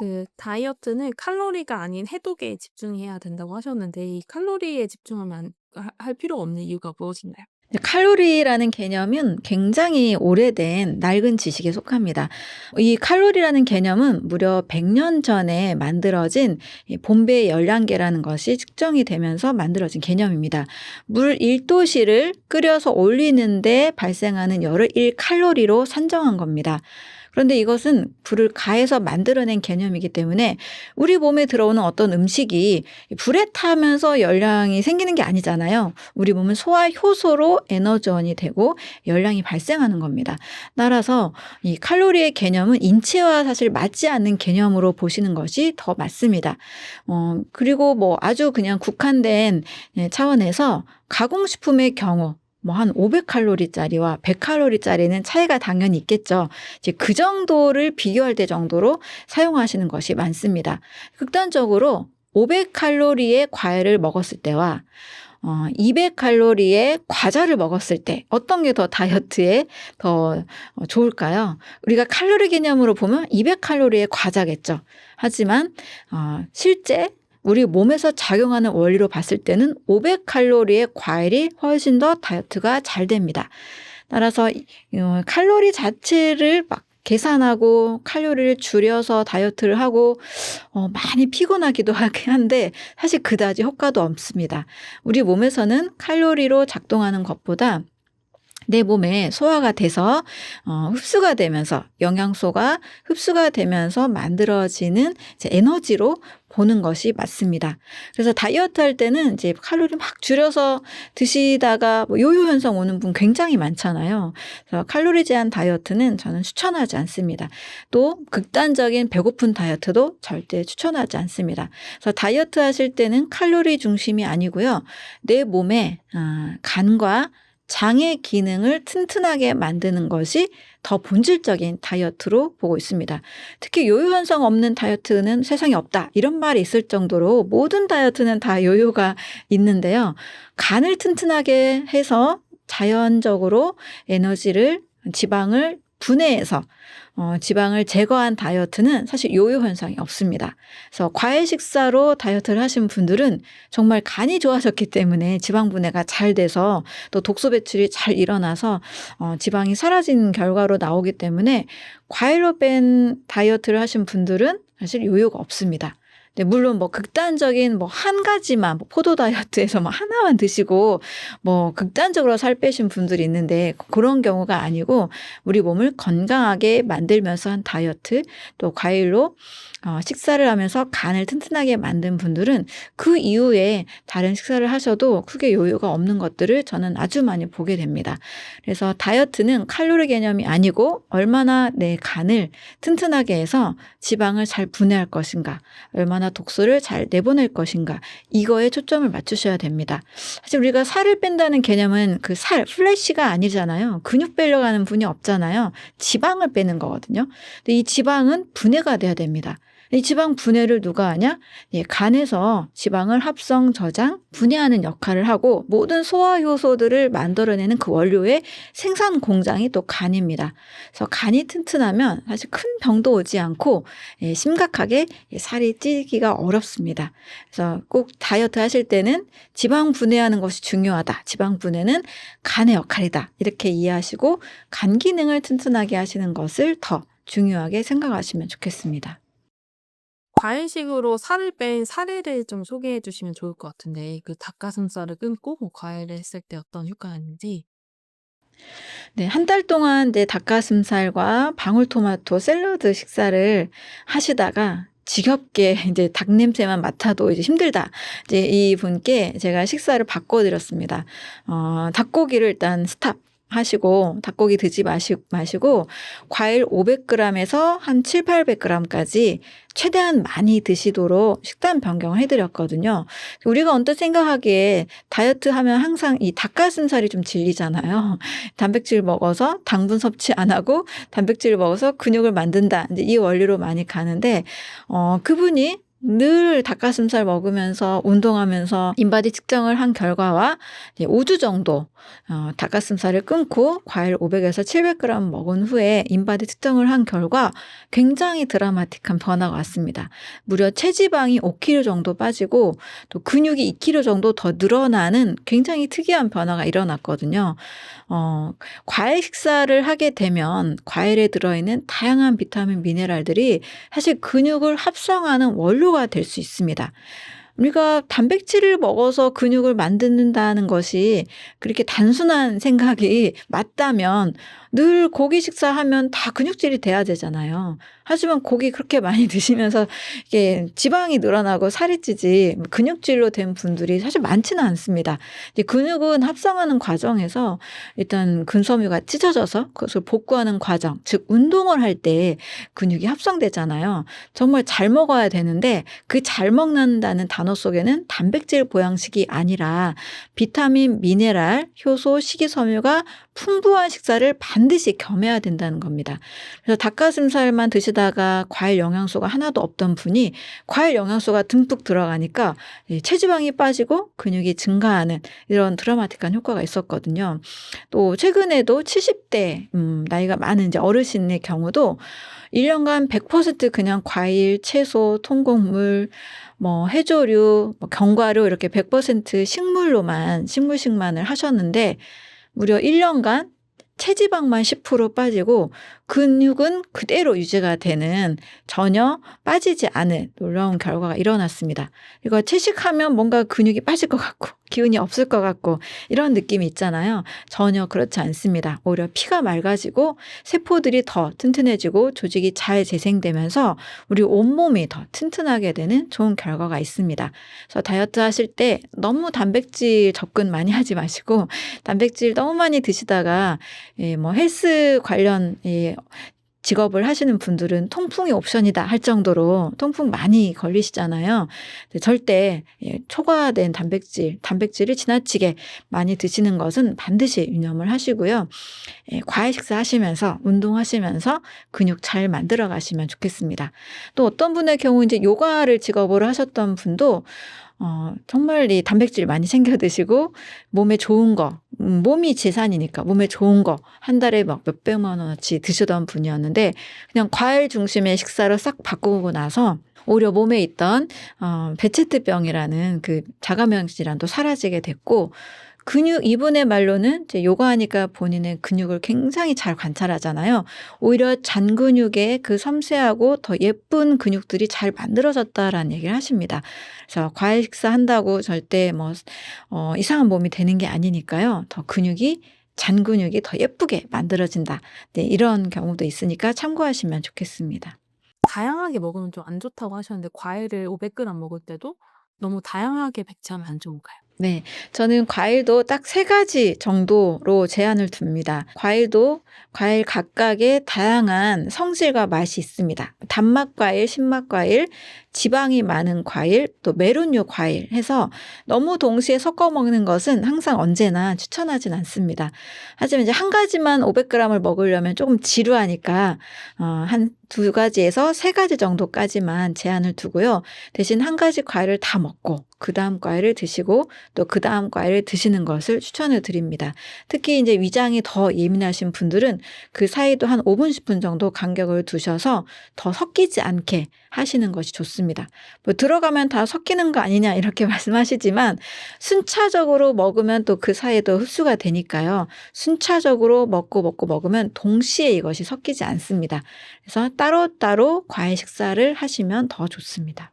그 다이어트는 칼로리가 아닌 해독에 집중해야 된다고 하셨는데 이 칼로리에 집중하면 할 필요 없는 이유가 무엇인가요? 칼로리라는 개념은 굉장히 오래된 낡은 지식에 속합니다. 이 칼로리라는 개념은 무려 100년 전에 만들어진 이 봄베이 열량계라는 것이 측정이 되면서 만들어진 개념입니다. 물 1도씨를 끓여서 올리는데 발생하는 열을 1칼로리로 산정한 겁니다. 그런데 이것은 불을 가해서 만들어낸 개념이기 때문에 우리 몸에 들어오는 어떤 음식이 불에 타면서 열량이 생기는 게 아니잖아요. 우리 몸은 소화 효소로 에너지원이 되고 열량이 발생하는 겁니다. 따라서 이 칼로리의 개념은 인체와 사실 맞지 않는 개념으로 보시는 것이 더 맞습니다. 그리고 뭐 아주 그냥 국한된 차원에서 가공식품의 경우 한 500칼로리짜리와 100칼로리짜리는 차이가 당연히 있겠죠. 이제 그 정도를 비교할 때 정도로 사용하시는 것이 많습니다. 극단적으로 500칼로리의 과일을 먹었을 때와 200칼로리의 과자를 먹었을 때 어떤 게 더 다이어트에 더 좋을까요? 우리가 칼로리 개념으로 보면 200칼로리의 과자겠죠. 하지만 실제 우리 몸에서 작용하는 원리로 봤을 때는 500칼로리의 과일이 훨씬 더 다이어트가 잘 됩니다. 따라서 칼로리 자체를 막 계산하고 칼로리를 줄여서 다이어트를 하고 많이 피곤하기도 하긴 한데 사실 그다지 효과도 없습니다. 우리 몸에서는 칼로리로 작동하는 것보다 내 몸에 소화가 돼서 흡수가 되면서 영양소가 흡수가 되면서 만들어지는 이제 에너지로 보는 것이 맞습니다. 그래서 다이어트 할 때는 이제 칼로리 막 줄여서 드시다가 요요 현상 오는 분 굉장히 많잖아요. 그래서 칼로리 제한 다이어트는 저는 추천하지 않습니다. 또 극단적인 배고픈 다이어트도 절대 추천하지 않습니다. 그래서 다이어트 하실 때는 칼로리 중심이 아니고요. 내 몸에 간과 장의 기능을 튼튼하게 만드는 것이 더 본질적인 다이어트로 보고 있습니다. 특히 요요 현상 없는 다이어트는 세상에 없다 이런 말이 있을 정도로 모든 다이어트는 다 요요가 있는데요. 간을 튼튼하게 해서 자연적으로 에너지를 지방을 분해해서 지방을 제거한 다이어트는 사실 요요 현상이 없습니다. 그래서 과일 식사로 다이어트를 하신 분들은 정말 간이 좋아졌기 때문에 지방 분해가 잘 돼서 또 독소 배출이 잘 일어나서 지방이 사라진 결과로 나오기 때문에 과일로 뺀 다이어트를 하신 분들은 사실 요요가 없습니다. 네, 물론 극단적인 한 가지만 포도 다이어트에서 하나만 드시고 극단적으로 살 빼신 분들이 있는데 그런 경우가 아니고 우리 몸을 건강하게 만들면서 한 다이어트 또 과일로 식사를 하면서 간을 튼튼하게 만든 분들은 그 이후에 다른 식사를 하셔도 크게 요요가 없는 것들을 저는 아주 많이 보게 됩니다. 그래서 다이어트는 칼로리 개념이 아니고 얼마나 내 간을 튼튼하게 해서 지방을 잘 분해할 것인가, 얼마나 독소를 잘 내보낼 것인가, 이거에 초점을 맞추셔야 됩니다. 사실 우리가 살을 뺀다는 개념은 그 플래시가 아니잖아요. 근육 빼려고 하는 분이 없잖아요. 지방을 빼는 거거든요. 근데 이 지방은 분해가 돼야 됩니다. 이 지방 분해를 누가 하냐? 간에서 지방을 합성, 저장, 분해하는 역할을 하고 모든 소화 효소들을 만들어내는 그 원료의 생산 공장이 또 간입니다. 그래서 간이 튼튼하면 사실 큰 병도 오지 않고 심각하게 살이 찌기가 어렵습니다. 그래서 꼭 다이어트 하실 때는 지방 분해하는 것이 중요하다. 지방 분해는 간의 역할이다. 이렇게 이해하시고 간 기능을 튼튼하게 하시는 것을 더 중요하게 생각하시면 좋겠습니다. 과일식으로 살을 뺀 사례를 좀 소개해 주시면 좋을 것 같은데 그 닭가슴살을 끊고 과일을 했을 때 어떤 효과가 있는지. 네, 한 달 동안 이제 닭가슴살과 방울토마토 샐러드 식사를 하시다가 지겹게 이제 닭 냄새만 맡아도 이제 힘들다. 이제 이분께 제가 식사를 바꿔드렸습니다. 닭고기를 일단 스탑 하시고 닭고기 드지 마시고 과일 500g에서 한 700~800g까지 최대한 많이 드시도록 식단 변경을 해드렸거든요. 우리가 언뜻 생각하기에 다이어트 하면 항상 이 닭가슴살이 좀 질리잖아요. 단백질 먹어서 당분 섭취 안 하고 단백질을 먹어서 근육을 만든다. 이제 이 원리로 많이 가는데 그분이 늘 닭가슴살 먹으면서 운동하면서 인바디 측정을 한 결과와 이제 5주 정도 닭가슴살을 끊고 과일 500에서 700g 먹은 후에 인바디 측정을 한 결과 굉장히 드라마틱한 변화가 왔습니다. 무려 체지방이 5kg 정도 빠지고 또 근육이 2kg 정도 더 늘어나는 굉장히 특이한 변화가 일어났거든요. 과일 식사를 하게 되면 과일에 들어있는 다양한 비타민, 미네랄들이 사실 근육을 합성하는 원료가 될 수 있습니다. 우리가 단백질을 먹어서 근육을 만든다는 것이 그렇게 단순한 생각이 맞다면 늘 고기 식사하면 다 근육질이 돼야 되잖아요. 하지만 고기 그렇게 많이 드시면서 이게 지방이 늘어나고 살이 찌지 근육질로 된 분들이 사실 많지는 않습니다. 이제 근육은 합성하는 과정에서 일단 근섬유가 찢어져서 그것을 복구하는 과정, 즉 운동을 할 때 근육이 합성되잖아요. 정말 잘 먹어야 되는데 그 잘 먹는다는 단어 속에는 단백질 보양식이 아니라 비타민, 미네랄, 효소, 식이섬유가 풍부한 식사를 반드시 겸해야 된다는 겁니다. 그래서 닭가슴살만 드시다가 과일 영양소가 하나도 없던 분이 과일 영양소가 듬뿍 들어가니까 체지방이 빠지고 근육이 증가하는 이런 드라마틱한 효과가 있었거든요. 또 최근에도 70대 나이가 많은 이제 어르신의 경우도 1년간 100% 그냥 과일, 채소, 통곡물, 해조류, 견과류 이렇게 100% 식물식만을 하셨는데 무려 1년간 체지방만 10% 빠지고 근육은 그대로 유지가 되는 전혀 빠지지 않은 놀라운 결과가 일어났습니다. 이거 채식하면 뭔가 근육이 빠질 것 같고 기운이 없을 것 같고 이런 느낌이 있잖아요. 전혀 그렇지 않습니다. 오히려 피가 맑아지고 세포들이 더 튼튼해지고 조직이 잘 재생되면서 우리 온몸이 더 튼튼하게 되는 좋은 결과가 있습니다. 그래서 다이어트 하실 때 너무 단백질 접근 많이 하지 마시고 단백질 너무 많이 드시다가 헬스 관련 직업을 하시는 분들은 통풍이 옵션이다 할 정도로 통풍 많이 걸리시잖아요. 절대 초과된 단백질을 지나치게 많이 드시는 것은 반드시 유념을 하시고요. 과일 식사하시면서 운동하시면서 근육 잘 만들어 가시면 좋겠습니다. 또 어떤 분의 경우 이제 요가를 직업으로 하셨던 분도 정말 이 단백질 많이 챙겨 드시고 몸에 좋은 거, 몸이 재산이니까 몸에 좋은 거 한 달에 막 몇백만 원어치 드시던 분이었는데 그냥 과일 중심의 식사로 싹 바꾸고 나서 오히려 몸에 있던 베체트병이라는 그 자가면 질환도 사라지게 됐고 이분의 말로는 이제 요가하니까 본인의 근육을 굉장히 잘 관찰하잖아요. 오히려 잔 근육의 그 섬세하고 더 예쁜 근육들이 잘 만들어졌다라는 얘기를 하십니다. 그래서 과일 식사한다고 절대 이상한 몸이 되는 게 아니니까요. 잔 근육이 더 예쁘게 만들어진다. 네, 이런 경우도 있으니까 참고하시면 좋겠습니다. 다양하게 먹으면 좀 안 좋다고 하셨는데 과일을 500g 먹을 때도 너무 다양하게 배치하면 안 좋은가요? 네. 저는 과일도 딱 3가지 정도로 제한을 둡니다. 과일 각각의 다양한 성질과 맛이 있습니다. 단맛 과일, 신맛 과일, 지방이 많은 과일, 또 메론류 과일 해서 너무 동시에 섞어 먹는 것은 항상 언제나 추천하진 않습니다. 하지만 이제 한 가지만 500g을 먹으려면 조금 지루하니까 한 2가지에서 3가지 정도까지만 제한을 두고요. 대신 한 가지 과일을 다 먹고 그다음 과일을 드시고 또 그다음 과일을 드시는 것을 추천을 드립니다. 특히 이제 위장이 더 예민하신 분들은 그 사이도 한 5분, 10분 정도 간격을 두셔서 더 섞이지 않게 하시는 것이 좋습니다. 들어가면 다 섞이는 거 아니냐 이렇게 말씀하시지만 순차적으로 먹으면 또 그 사이에도 흡수가 되니까요. 순차적으로 먹으면 동시에 이것이 섞이지 않습니다. 그래서 따로따로 과일 식사를 하시면 더 좋습니다.